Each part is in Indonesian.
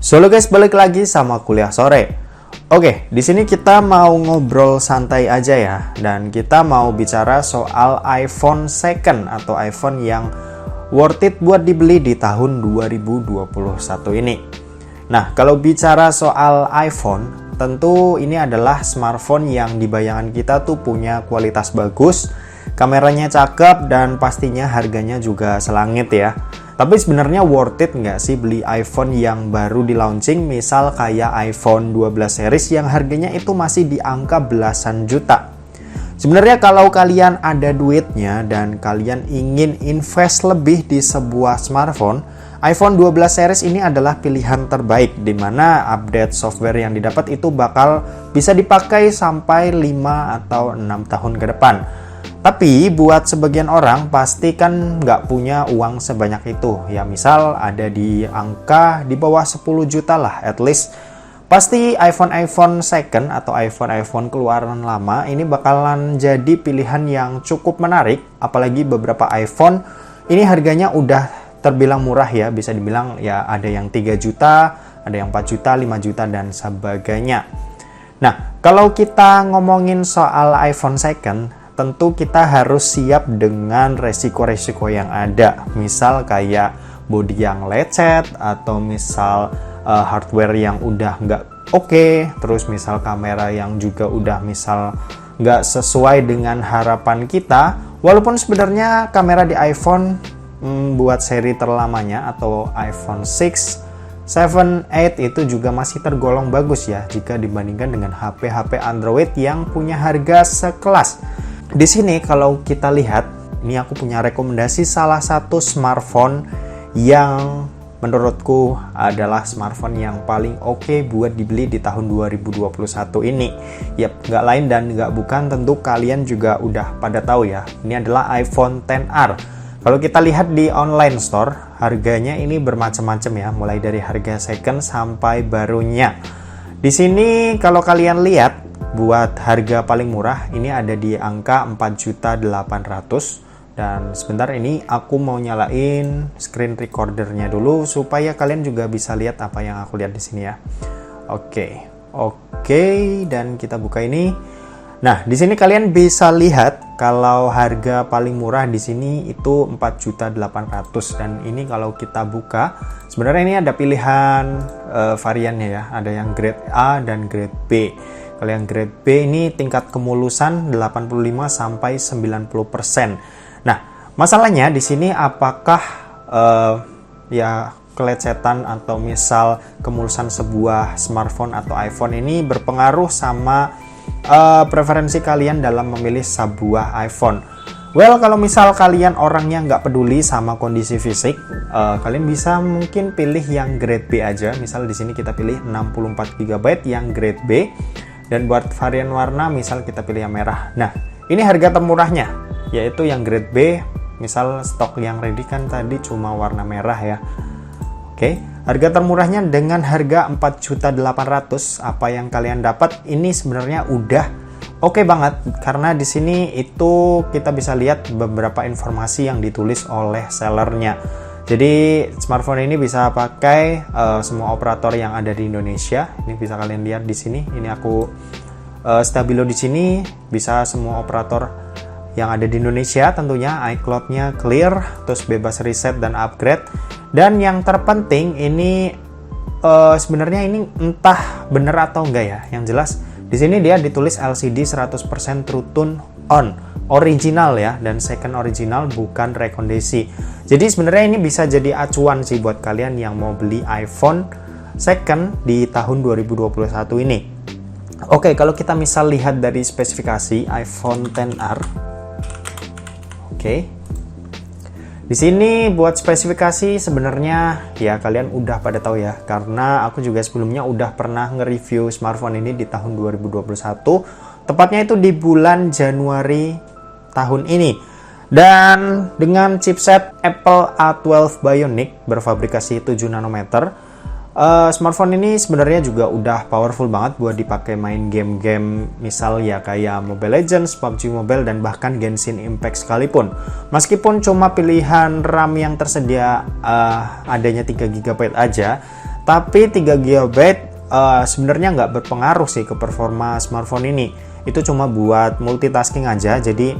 Halo guys, balik lagi sama kuliah sore. Oke, di sini kita mau ngobrol santai aja ya, dan kita mau bicara soal iPhone second atau iPhone yang worth it buat dibeli di tahun 2021 ini. Nah, kalau bicara soal iPhone, tentu ini adalah smartphone yang di bayangan kita tuh punya kualitas bagus, kameranya cakep, dan pastinya harganya juga selangit ya. Tapi sebenarnya worth it nggak sih beli iPhone yang baru di launching, misal kayak iPhone 12 series yang harganya itu masih di angka belasan juta. Sebenarnya kalau kalian ada duitnya dan kalian ingin invest lebih di sebuah smartphone, iPhone 12 series ini adalah pilihan terbaik, di mana update software yang didapat itu bakal bisa dipakai sampai 5 atau 6 tahun ke depan. Tapi buat sebagian orang pasti kan nggak punya uang sebanyak itu. Ya misal ada di angka di bawah 10 juta lah at least. Pasti iPhone second atau iPhone keluaran lama ini bakalan jadi pilihan yang cukup menarik. Apalagi beberapa iPhone ini harganya udah terbilang murah ya. Bisa dibilang ya ada yang 3 juta, ada yang 4 juta, 5 juta dan sebagainya. Nah, kalau kita ngomongin soal iPhone second, tentu kita harus siap dengan resiko-resiko yang ada. Misal kayak bodi yang lecet, atau misal hardware yang udah nggak oke, terus misal kamera yang juga udah misal nggak sesuai dengan harapan kita. Walaupun sebenarnya kamera di iPhone buat seri terlamanya atau iPhone 6, 7, 8 itu juga masih tergolong bagus ya jika dibandingkan dengan HP-HP Android yang punya harga sekelas. Di sini kalau kita lihat, ini aku punya rekomendasi salah satu smartphone yang menurutku adalah smartphone yang paling oke buat dibeli di tahun 2021 ini. Yap, nggak lain dan nggak bukan, tentu kalian juga udah pada tahu ya. Ini adalah iPhone XR. Kalau kita lihat di online store, harganya ini bermacam-macam ya, mulai dari harga second sampai barunya. Di sini kalau kalian lihat, buat harga paling murah ini ada di angka 4.800.000, dan sebentar ini aku mau nyalain screen recordernya dulu supaya kalian juga bisa lihat apa yang aku lihat di sini ya. Oke, dan kita buka ini. Nah, di sini kalian bisa lihat kalau harga paling murah di sini itu 4.800.000, dan ini kalau kita buka sebenarnya ini ada pilihan variannya ya, ada yang grade A dan grade B. Kalau yang grade B ini tingkat kemulusan 85 sampai 90%. Nah, masalahnya di sini apakah ya kelecetan atau misal kemulusan sebuah smartphone atau iPhone ini berpengaruh sama preferensi kalian dalam memilih sebuah iPhone. Well, kalau misal kalian orangnya nggak peduli sama kondisi fisik, kalian bisa mungkin pilih yang grade B aja. Misal di sini kita pilih 64 GB yang grade B. Dan buat varian warna, misal kita pilih yang merah. Nah, ini harga termurahnya, yaitu yang grade B. Misal stok yang ready kan tadi cuma warna merah ya. Oke, harga termurahnya dengan harga 4.800.000. Apa yang kalian dapat ini sebenarnya udah oke banget, karena di sini itu kita bisa lihat beberapa informasi yang ditulis oleh sellernya. Jadi smartphone ini bisa pakai semua operator yang ada di Indonesia. Ini bisa kalian lihat di sini. Ini aku stabilo di sini, bisa semua operator yang ada di Indonesia. Tentunya iCloud-nya clear, terus bebas reset dan upgrade. Dan yang terpenting ini sebenarnya ini entah benar atau enggak ya. Yang jelas di sini dia ditulis LCD 100% True Tone on. Original ya, dan second original bukan rekondisi. Jadi sebenarnya ini bisa jadi acuan sih buat kalian yang mau beli iPhone second di tahun 2021 ini. Oke, kalau kita misal lihat dari spesifikasi iPhone XR. Oke. Di sini buat spesifikasi sebenarnya ya kalian udah pada tahu ya, karena aku juga sebelumnya udah pernah nge-review smartphone ini di tahun 2021. Tepatnya itu di bulan Januari tahun ini, dan dengan chipset Apple A12 Bionic berfabrikasi 7 nanometer. Smartphone ini sebenarnya juga udah powerful banget buat dipakai main game-game misal ya kayak Mobile Legends, PUBG Mobile, dan bahkan Genshin Impact sekalipun. Meskipun cuma pilihan RAM yang tersedia adanya 3 GB aja, Tapi 3 GB sebenarnya nggak berpengaruh sih ke performa smartphone ini. Itu cuma buat multitasking aja. Jadi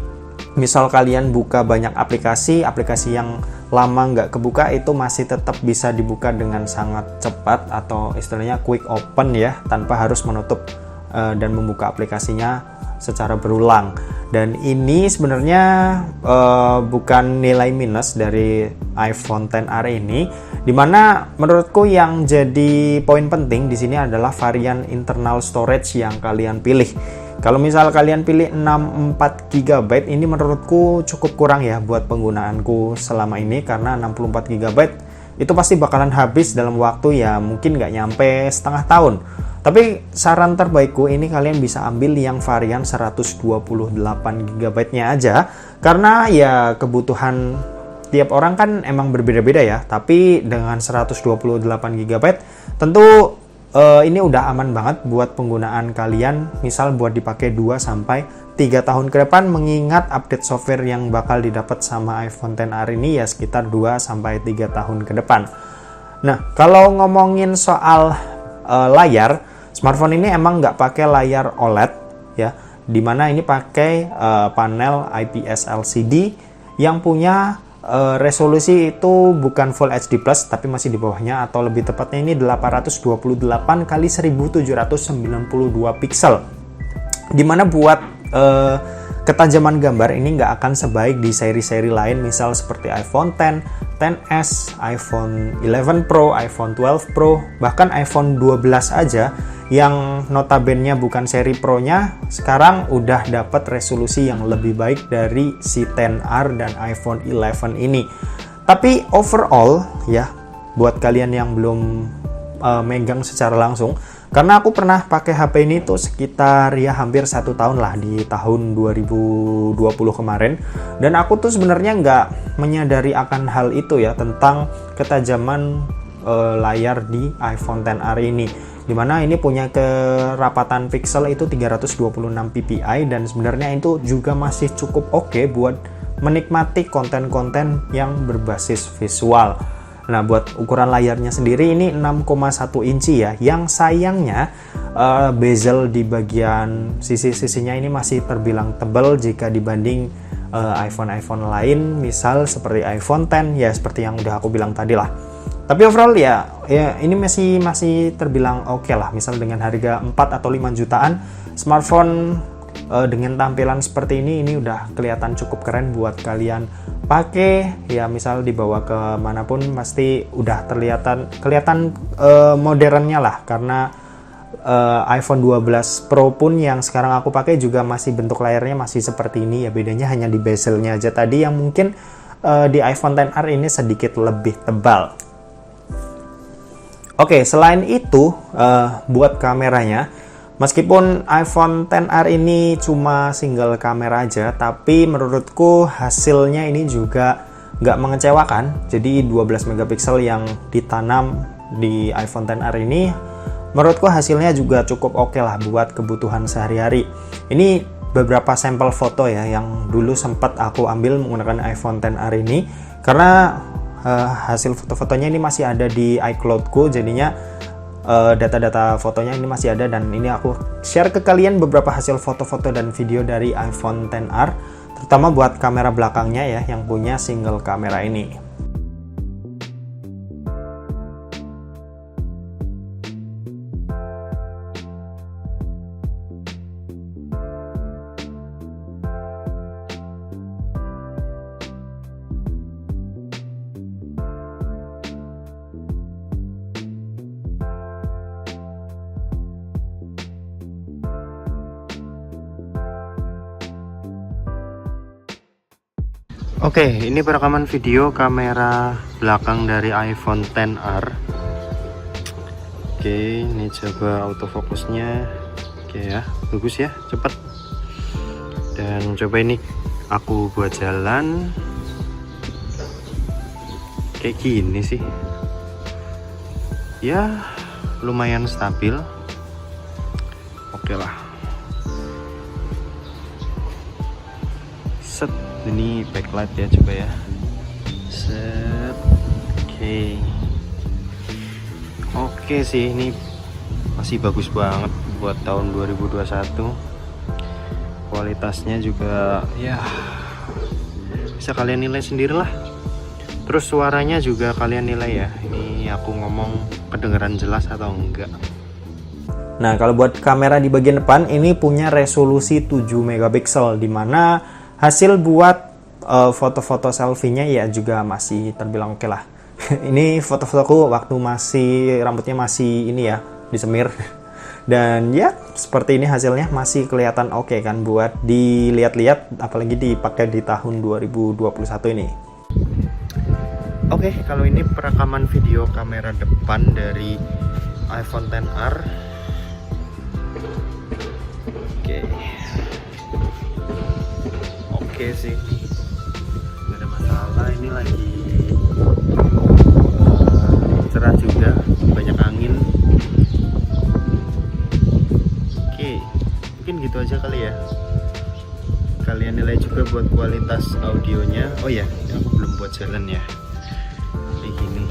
misal kalian buka banyak aplikasi yang lama nggak kebuka, itu masih tetap bisa dibuka dengan sangat cepat, atau istilahnya quick open ya, tanpa harus menutup dan membuka aplikasinya secara berulang. Dan ini sebenarnya bukan nilai minus dari iPhone XR ini, dimana menurutku yang jadi poin penting di sini adalah varian internal storage yang kalian pilih. Kalau misal kalian pilih 64 GB, ini menurutku cukup kurang ya buat penggunaanku selama ini, karena 64 GB itu pasti bakalan habis dalam waktu ya mungkin nggak nyampe setengah tahun. Tapi saran terbaikku ini kalian bisa ambil yang varian 128 GB nya aja, karena ya kebutuhan tiap orang kan emang berbeda-beda ya. Tapi dengan 128 GB tentu ini udah aman banget buat penggunaan kalian, misal buat dipakai 2-3 tahun ke depan, mengingat update software yang bakal didapat sama iPhone XR ini ya sekitar 2-3 tahun ke depan. Nah, kalau ngomongin soal layar, smartphone ini emang nggak pakai layar OLED ya, dimana ini pakai panel IPS LCD yang punya resolusi itu bukan Full HD Plus, tapi masih di bawahnya, atau lebih tepatnya ini 828 x 1792 pixel. Dimana buat ketajaman gambar ini nggak akan sebaik di seri-seri lain, misal seperti iPhone X, XS, iPhone 11 Pro, iPhone 12 Pro, bahkan iPhone 12 aja yang notabene bukan seri Pro-nya sekarang udah dapat resolusi yang lebih baik dari si XR dan iPhone 11 ini. Tapi overall ya, buat kalian yang belum megang secara langsung, karena aku pernah pakai HP ini tuh sekitar ya hampir 1 tahun lah, di tahun 2020 kemarin, dan aku tuh sebenarnya nggak menyadari akan hal itu ya, tentang ketajaman layar di iPhone XR ini, dimana ini punya kerapatan pixel itu 326 ppi, dan sebenarnya itu juga masih cukup oke buat menikmati konten-konten yang berbasis visual. Nah, buat ukuran layarnya sendiri ini 6,1 inci ya, yang sayangnya bezel di bagian sisi-sisinya ini masih terbilang tebal jika dibanding iPhone lain, misal seperti iPhone X ya, seperti yang udah aku bilang tadi lah. Tapi overall ya ini masih terbilang oke lah. Misal dengan harga 4 atau 5 jutaan, smartphone dengan tampilan seperti ini udah kelihatan cukup keren buat kalian pakai ya. Misal dibawa ke manapun pasti udah kelihatan modernnya lah, karena iPhone 12 Pro pun yang sekarang aku pakai juga masih bentuk layarnya masih seperti ini ya, bedanya hanya di bezelnya aja tadi yang mungkin di iPhone XR ini sedikit lebih tebal. Oke, selain itu buat kameranya, meskipun iPhone XR ini cuma single kamera aja, tapi menurutku hasilnya ini juga nggak mengecewakan. Jadi 12 megapiksel yang ditanam di iPhone XR ini menurutku hasilnya juga cukup oke lah buat kebutuhan sehari-hari. Ini beberapa sampel foto ya yang dulu sempat aku ambil menggunakan iPhone XR ini, karena hasil foto-fotonya ini masih ada di iCloud-ku, jadinya data-data fotonya ini masih ada, dan ini aku share ke kalian beberapa hasil foto-foto dan video dari iPhone XR, terutama buat kamera belakangnya ya yang punya single kamera ini. Oke, ini perekaman video kamera belakang dari iPhone XR. Oke, ini coba autofocusnya. Oke ya, bagus ya, cepet. Dan coba ini aku buat jalan kayak gini sih. Ya, lumayan stabil. Oke lah. Set. Ini backlight ya, coba ya. Set. Oke. Oke sih, ini masih bagus banget buat tahun 2021. Kualitasnya juga ya bisa kalian nilai sendirilah. Terus suaranya juga kalian nilai ya, ini aku ngomong kedengeran jelas atau enggak. Nah, kalau buat kamera di bagian depan ini punya resolusi 7 megapiksel, dimana hasil buat foto-foto selfie-nya ya juga masih terbilang oke lah. Ini foto-fotoku waktu masih rambutnya masih ini ya, disemir. Dan ya seperti ini hasilnya masih kelihatan oke kan buat dilihat-lihat, apalagi dipakai di tahun 2021 ini. Oke, kalau ini perekaman video kamera depan dari iPhone XR. Oke sih, nggak ada masalah. Ini lagi cerah juga, banyak angin. Oke, mungkin gitu aja kali ya. Kalian nilai juga buat kualitas audionya. Oh ya, aku belum buat jalan ya. Kayak gini.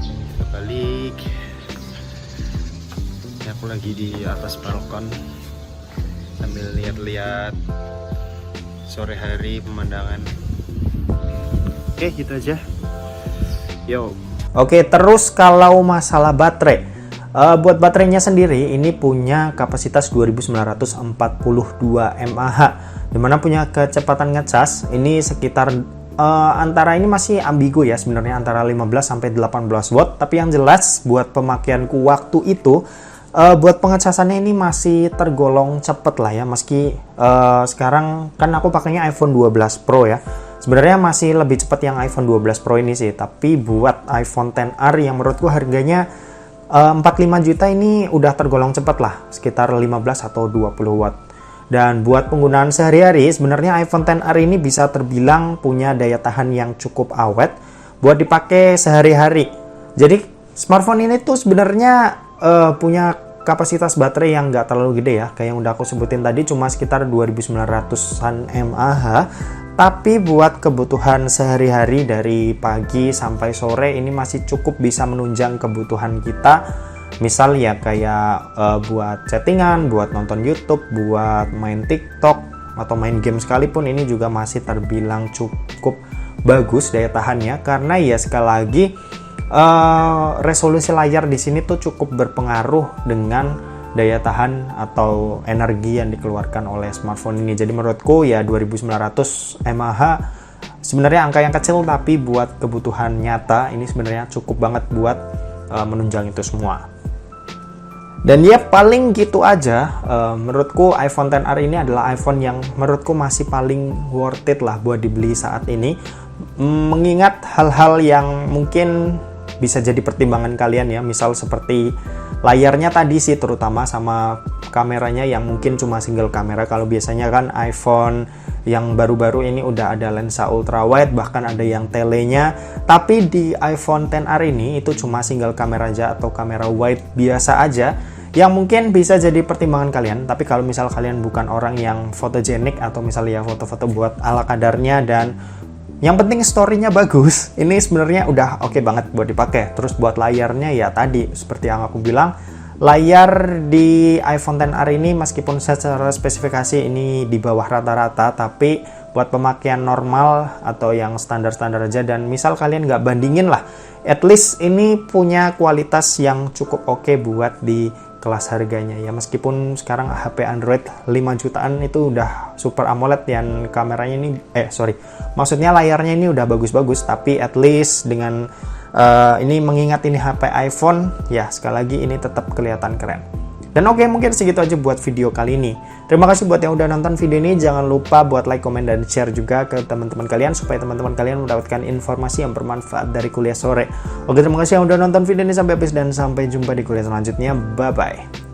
Kita balik. Ini aku lagi di atas balkon sambil lihat-lihat sore hari pemandangan. Oke, gitu aja. Yo. Oke, terus kalau masalah baterai, buat baterainya sendiri ini punya kapasitas 2942 mAh, dimana punya kecepatan ngecas ini sekitar antara ini masih ambigu ya sebenarnya, antara 15 sampai 18 watt. Tapi yang jelas buat pemakaianku waktu itu, buat pengecasannya ini masih tergolong cepet lah ya, meski sekarang kan aku pakainya iPhone 12 Pro ya. Sebenarnya masih lebih cepat yang iPhone 12 Pro ini sih, tapi buat iPhone XR yang menurutku harganya 45 juta ini udah tergolong cepat lah, sekitar 15 atau 20 watt. Dan buat penggunaan sehari-hari sebenarnya iPhone XR ini bisa terbilang punya daya tahan yang cukup awet buat dipakai sehari-hari. Jadi smartphone ini tuh sebenarnya punya kapasitas baterai yang nggak terlalu gede ya, kayak yang udah aku sebutin tadi, cuma sekitar 2900-an mAh. Tapi buat kebutuhan sehari-hari dari pagi sampai sore ini masih cukup bisa menunjang kebutuhan kita. Misal ya kayak buat chattingan, buat nonton YouTube, buat main TikTok, atau main game sekalipun ini juga masih terbilang cukup bagus daya tahannya. Karena ya sekali lagi resolusi layar di sini tuh cukup berpengaruh dengan daya tahan atau energi yang dikeluarkan oleh smartphone ini. Jadi menurutku ya 2900 mAh sebenarnya angka yang kecil, tapi buat kebutuhan nyata ini sebenarnya cukup banget buat menunjang itu semua. Dan ya paling gitu aja. Menurutku iPhone XR ini adalah iPhone yang menurutku masih paling worth it lah buat dibeli saat ini, mengingat hal-hal yang mungkin bisa jadi pertimbangan kalian ya, misal seperti layarnya tadi sih, terutama sama kameranya yang mungkin cuma single kamera. Kalau biasanya kan iPhone yang baru-baru ini udah ada lensa ultra wide, bahkan ada yang telenya. Tapi di iPhone XR ini itu cuma single kamera aja atau kamera wide biasa aja, yang mungkin bisa jadi pertimbangan kalian. Tapi kalau misal kalian bukan orang yang fotogenik atau misalnya foto-foto buat ala kadarnya dan yang penting story-nya bagus, ini sebenarnya udah oke banget buat dipakai. Terus buat layarnya ya tadi seperti yang aku bilang, layar di iPhone XR ini meskipun secara spesifikasi ini di bawah rata-rata, tapi buat pemakaian normal atau yang standar-standar aja, dan misal kalian nggak bandingin lah, at least ini punya kualitas yang cukup oke buat di kelas harganya ya. Meskipun sekarang HP Android 5 jutaan itu udah Super AMOLED yang kameranya ini maksudnya layarnya ini udah bagus-bagus, tapi at least dengan ini mengingat ini HP iPhone ya, sekali lagi ini tetap kelihatan keren. Dan oke, mungkin segitu aja buat video kali ini. Terima kasih buat yang udah nonton video ini. Jangan lupa buat like, komen, dan share juga ke teman-teman kalian supaya teman-teman kalian mendapatkan informasi yang bermanfaat dari kuliah sore. Oke, terima kasih yang udah nonton video ini sampai habis dan sampai jumpa di kuliah selanjutnya. Bye bye.